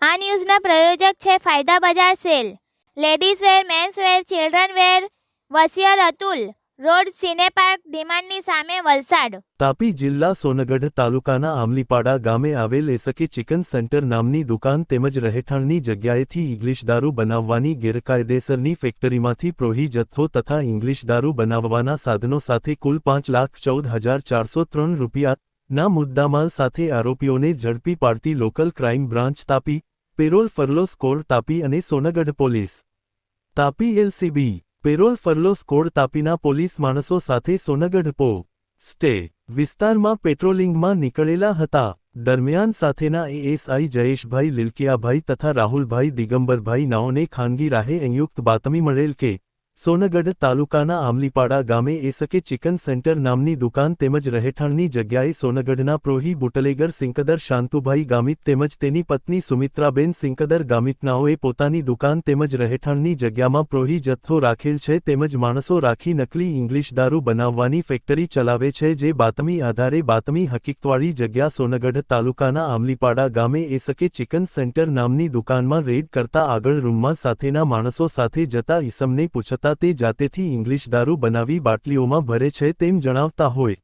આ ન્યૂઝના પ્રાયોજક છે ફાયદા બજાર sale. Ladies wear, men's wear, children wear, વસિયર અતુલ રોડ, સિને પાર્ક, ડિમાન્ડની સામે, વલસાડ. તાપી જિલ્લા સોનગઢ તાલુકાના આમલીપાડા ગામે આવેલ એસકે ચિકન સેન્ટર નામની દુકાન તેમજ રહેઠાણની જગ્યાએથી ઇંગ્લિશ દારૂ બનાવવાની ગેરકાયદેસરની ફેક્ટરીમાંથી પ્રોહી જથ્થો તથા ઇંગ્લિશ દારૂ બનાવવાના સાધનો સાથે કુલ 5,14,403 રૂપિયાના મુદ્દામાલ સાથે આરોપીઓને ઝડપી પાડતી local crime branch Tapi, parole furlough squad Tapi અને Songadh police Tapi LCB parole furlough squad તાપીના પોલીસ માણસો સાથે સોનગઢ સ્ટે વિસ્તારમાં પેટ્રોલિંગમાં નીકળેલા હતા. દરમિયાન સાથેના એએસઆઈ જયેશભાઈ લીલકિયાભાઈ તથા રાહુલભાઈ દિગંબરભાઈ નાઓને ખાનગી રાહે સંયુક્ત બાતમી મળેલ કે સોનગઢ તાલુકાના આમલીપાડા ગામે એસકે ચિકન સેન્ટર નામની દુકાન તેમજ રહેઠાણની જગ્યાએ સોનગઢના પ્રોહી બુટલેગર સિંકદર શાંતુભાઈ ગામિત તેમજ તેની પત્ની સુમિત્રાબેન સિંકદર ગામિતનાઓએ પોતાની દુકાન તેમજ રહેઠાણની જગ્યામાં પ્રોહી જથ્થો રાખેલ છે તેમજ માણસો રાખી નકલી ઇંગ્લિશ દારૂ બનાવવાની ફેક્ટરી ચલાવે છે. જે બાતમી આધારે બાતમી હકીકતવાળી જગ્યા સોનગઢ તાલુકાના આમલીપાડા ગામે એસકે ચિકન સેન્ટર નામની દુકાનમાં રેડ કરતા આગળ રૂમમાં સાથેના માણસો સાથે જતા ઈસમને પૂછતા તે જાતેથી ઇંગ્લિશ દારૂ બનાવી બાટલીઓમાં ભરે છે તેમ જણાવતા હોય.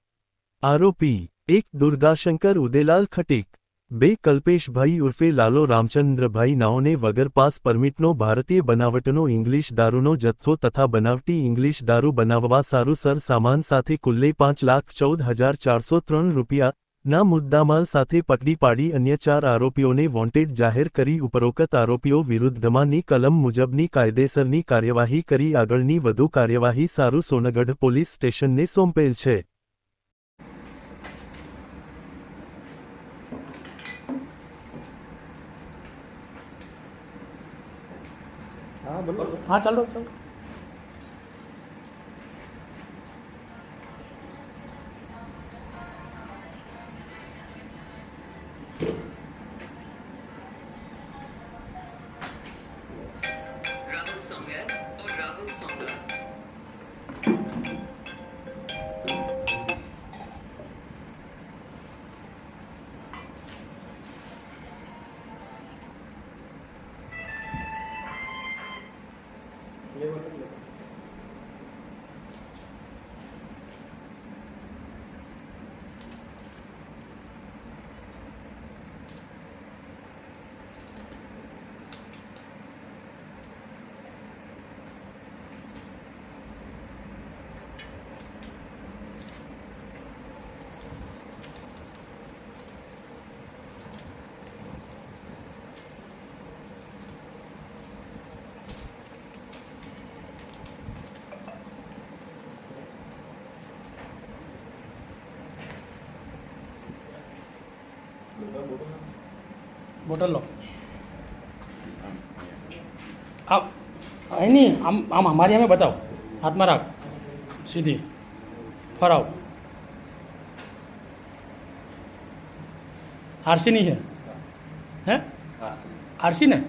આરોપી 1 દુર્ગાશંકર ઉદેલાલ ખટીક, 2 કલ્પેશભાઈ ઉર્ફે લાલો રામચંદ્રભાઈ નાઓને વગર પાસ પરમિટનો ભારતીય બનાવટનો ઇંગ્લિશ દારૂનો જથ્થો તથા બનાવટી ઇંગ્લિશ દારૂ બનાવવા સારું સર સામાન સાથે કુલ્લે 5,14,403 રૂપિયા ના મુદ્દામાલ સાથે પકડી પાડી અન્ય 4 આરોપીઓને વોન્ટેડ જાહેર કરી ઉપરોક્ત આરોપીઓ વિરુદ્ધમાંની કલમ મુજબની કાયદેસરની કાર્યવાહી કરી આગળની વધુ કાર્યવાહી સારું સોનગઢ પોલીસ સ્ટેશનને સોંપેલ છે. हाँ चलो चलो राहुल सोंगर और राहुल सोंगा बोतल लो आप नहीं हम हमारे हमें बताओ हाथ में रख सीधी फराओ आरसी नहीं है हैं आरसी ने